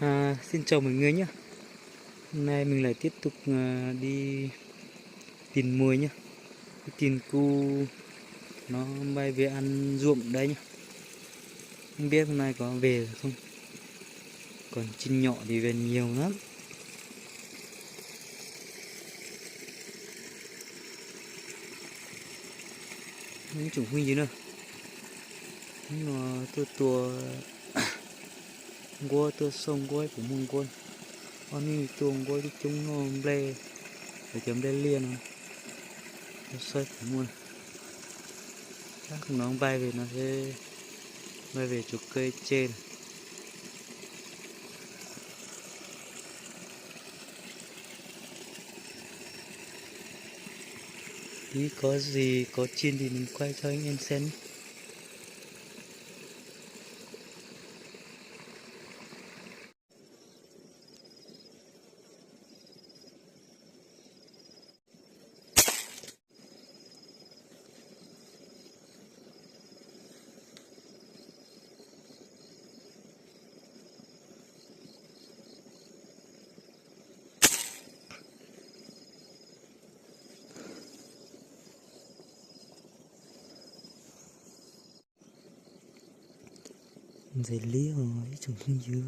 Xin chào mọi người nhé. Hôm nay mình lại tiếp tục đi tìm muồi nhé. Cái tin cu nó bay về ăn ruộng đấy nhé. Không biết hôm nay có về không. Còn chim nhỏ thì về nhiều lắm. Những chủng huy gì nữa. Nó tua gua tua sông gua của mông quân. Con này tuồng gua đi chúng nó ble để chấm đen liền không. Nó xoay của muôn. Chắc nó bay về nó sẽ bay về chỗ cây trên. Tí có gì có chiên thì mình quay cho anh em xem. Dây lia rồi trồng không dư.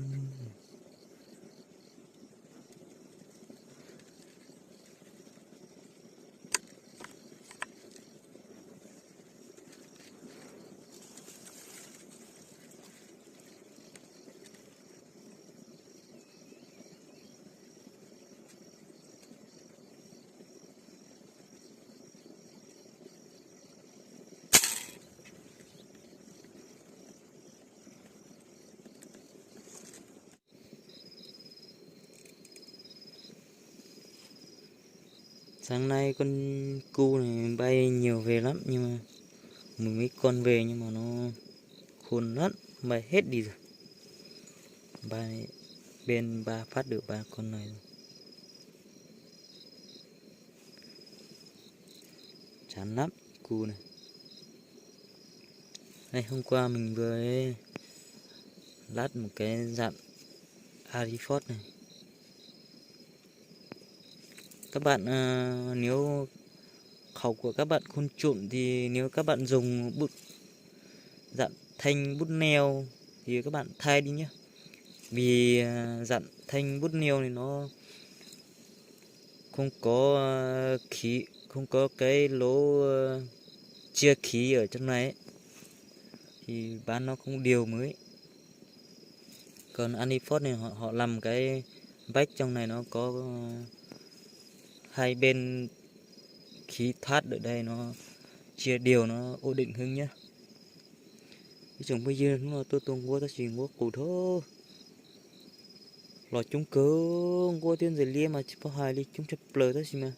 Sáng nay con cu này bay nhiều về lắm, nhưng mà mấy con về nhưng mà nó khôn lắm, bay hết đi rồi. Bay bên ba phát được ba con này rồi. Chán lắm cu này. Đây, hôm qua mình vừa lát một cái dặm Arifort này. Các bạn nếu khẩu của các bạn không trộn thì nếu các bạn dùng bút dặn thanh bút neo thì các bạn thay đi nhé. Vì dặn thanh bút neo này nó không có khí, không có cái lỗ chia khí ở trong này ấy. Thì bán nó không đều mới. Còn Anifort này họ làm cái vách trong này nó có hai bên khí thoát ở đây, nó chia đều, nó ổn định hơn nhá. Cái chồng bây giờ nó tôi tung qua ta chỉ qua cụ thôi. Lò chúng cớ qua tiên rồi lia mà chỉ có hai ly chúng chập lờ thôi mà.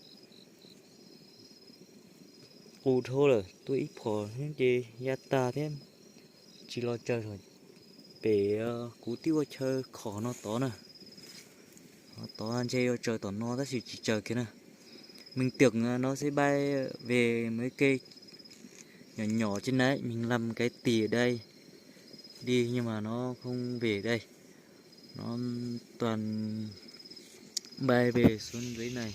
Cụ thôi rồi, tôi ít phò những gì ta thêm. Chỉ lo chơi rồi. Để cú tiêu chơi khó nó to nè. Nó to ăn chơi chơi tỏ nó ta chỉ chờ kia nè. Mình tưởng nó sẽ bay về mấy cây nhỏ nhỏ trên đấy, mình làm cái tỉ ở đây đi, nhưng mà nó không về đây, nó toàn bay về xuống dưới này,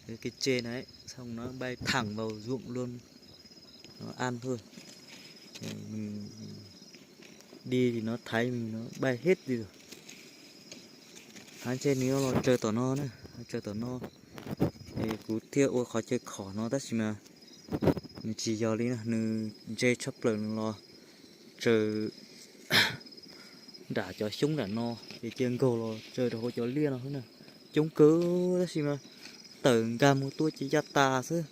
cái trên đấy, xong nó bay thẳng vào ruộng luôn, nó ăn thôi. Mình đi thì nó thấy mình, nó bay hết đi rồi. Hắn trên nếu nó chơi tỏ no nữa, chơi tỏ no thì cú thiêu ôi khó chơi khó nó tất mà mình chỉ giờ đi nè, nư chơi chấp lần lo chơi đã cho súng đã no thì chơi gồ rồi chơi đồ cho liên rồi nè, chúng cứ đó xí mà tưởng gam một tôi chỉ ra tà chứ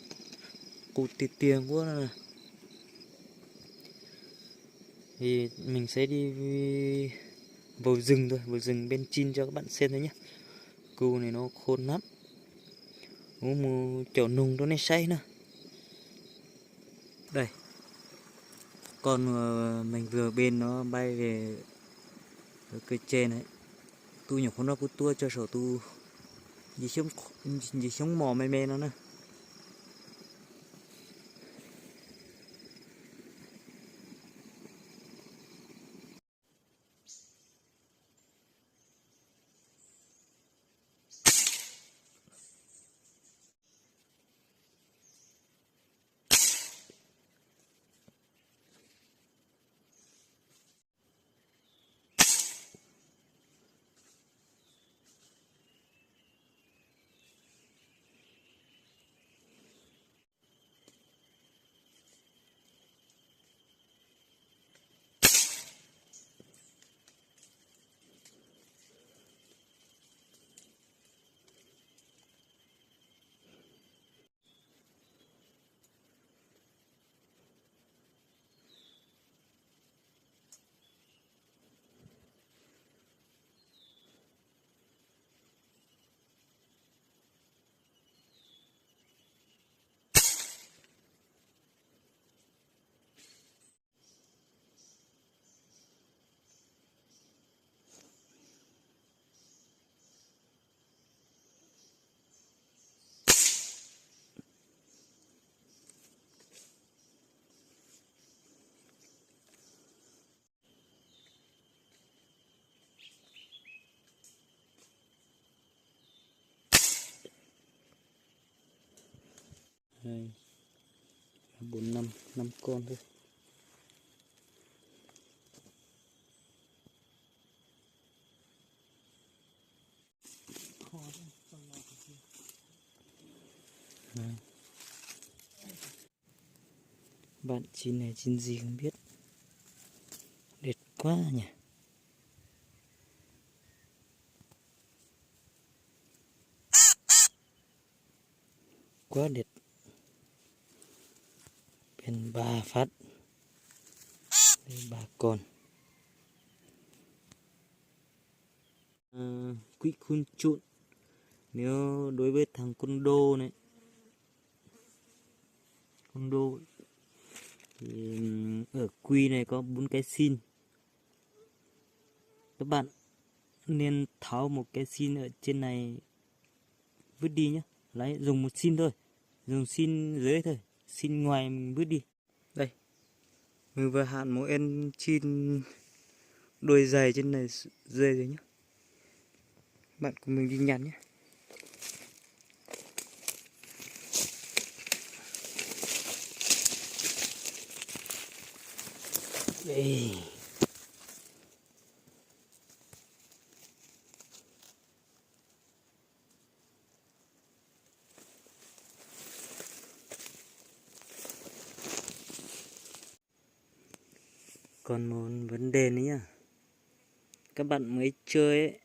cụt tiền quá nè. Thì mình sẽ đi vào rừng thôi, vào rừng bên Chin cho các bạn xem thôi nhé. Cu này nó khôn lắm, một chỗ nùng đó này say nè. Đây con mình vừa bên nó bay về ở cây trên đấy, tu nhỏ con nó cứ tua cho sổ tu gì sống mò mê nó nè. 2, 4, 5 con thôi. Đấy. Bạn chín này chín gì không biết, đẹp quá nhỉ. Quá đẹp. Bên 3 phát. Đây 3 con. Quỹ khuôn trụn. Nếu đối với thằng con đô này, con đô thì ở quy này có 4 cái xin. Các bạn nên tháo một cái xin ở trên này vứt đi nhé. Lấy dùng một xin thôi, dùng xin dưới thôi, xin ngoài mình vứt đi. Đây, mình vừa hạn một em chin đôi giày trên này rơi rồi nhé. Bạn cùng mình đi nhặt nhé. Đây. Còn một vấn đề nữa nhá. Các bạn mới chơi ấy,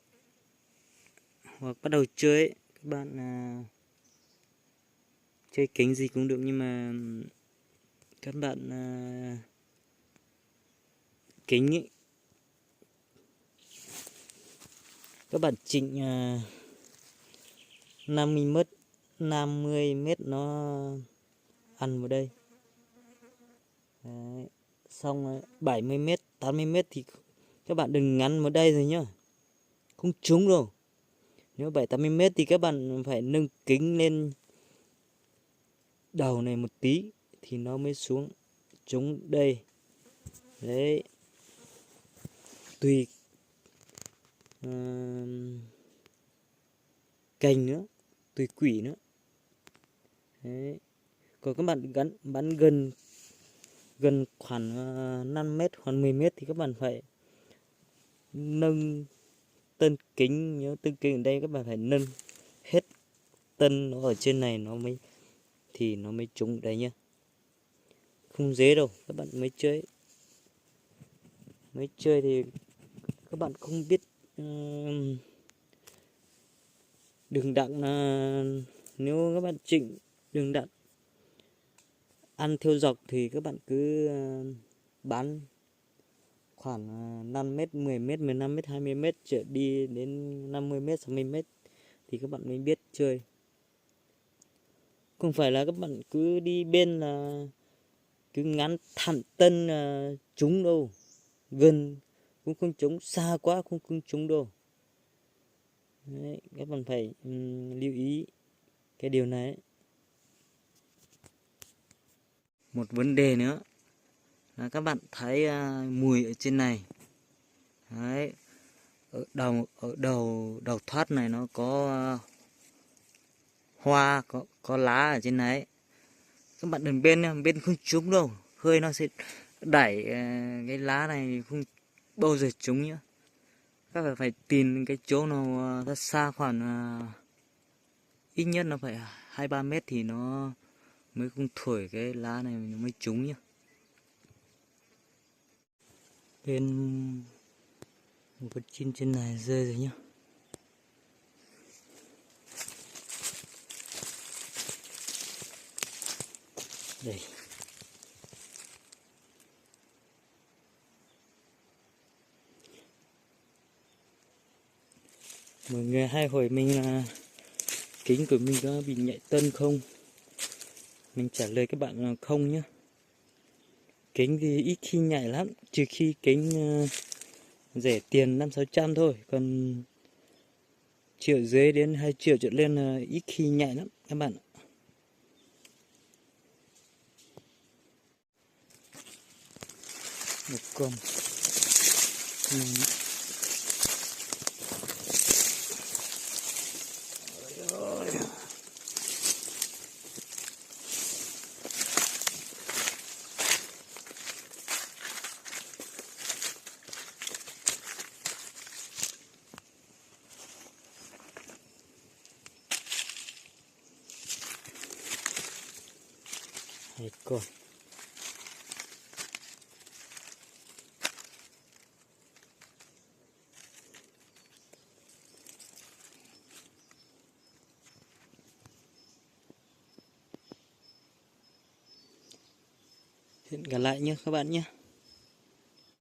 hoặc bắt đầu chơi ấy, các bạn chơi kính gì cũng được, nhưng mà các bạn kính ấy, các bạn chỉnh 50 mét nó ăn vào đây. Đấy. Xong 70 mét 80 mét thì các bạn đừng ngắn vào đây rồi nhá, không trúng đâu. Nếu 70-80 mét thì các bạn phải nâng kính lên đầu này một tí thì nó mới xuống trúng đây. Đấy, tùy cành nữa, tùy quỷ nữa. Đấy. Còn các bạn bắn gần khoảng 5 mét hoặc 10 mét thì các bạn phải nâng tân kính. Nhớ tân kính ở đây các bạn phải nâng hết tân nó ở trên này nó mới trúng đấy nhá. Không dễ đâu, các bạn mới chơi thì các bạn không biết đường đặng là, nếu các bạn chỉnh đường đặng ăn theo dọc thì các bạn cứ bắn khoảng 5 mét, 10 mét, 15 mét, 20 mét trở đi đến 50 mét, 60 mét thì các bạn mới biết chơi. Không phải là các bạn cứ đi bên là cứ ngắn thẳng tân trúng đâu, gần cũng không trúng, xa quá cũng không trúng đâu. Đấy, các bạn phải lưu ý cái điều này. Một vấn đề nữa là các bạn thấy mùi ở trên này. Đấy, ở đầu thoát này nó có hoa, có lá ở trên này. Các bạn đừng bên không trúng đâu, hơi nó sẽ đẩy cái lá này không bao giờ trúng nhá. Các bạn phải tìm cái chỗ nào ra xa khoảng ít nhất nó phải 2-3 mét thì nó mới không thổi cái lá này nó mới trúng nhá. Bên một con chim trên này rơi rồi nhá. Đây. Mọi người hay hỏi mình là kính của mình có bị nhạy tân không? Mình trả lời các bạn là không nhé. Kính thì ít khi nhạy lắm, trừ khi kính rẻ tiền 500-600 thôi. Còn triệu dưới đến 2 triệu trở lên là ít khi nhạy lắm các bạn. Một con. Hết con. Hẹn gặp lại nhé các bạn nhé.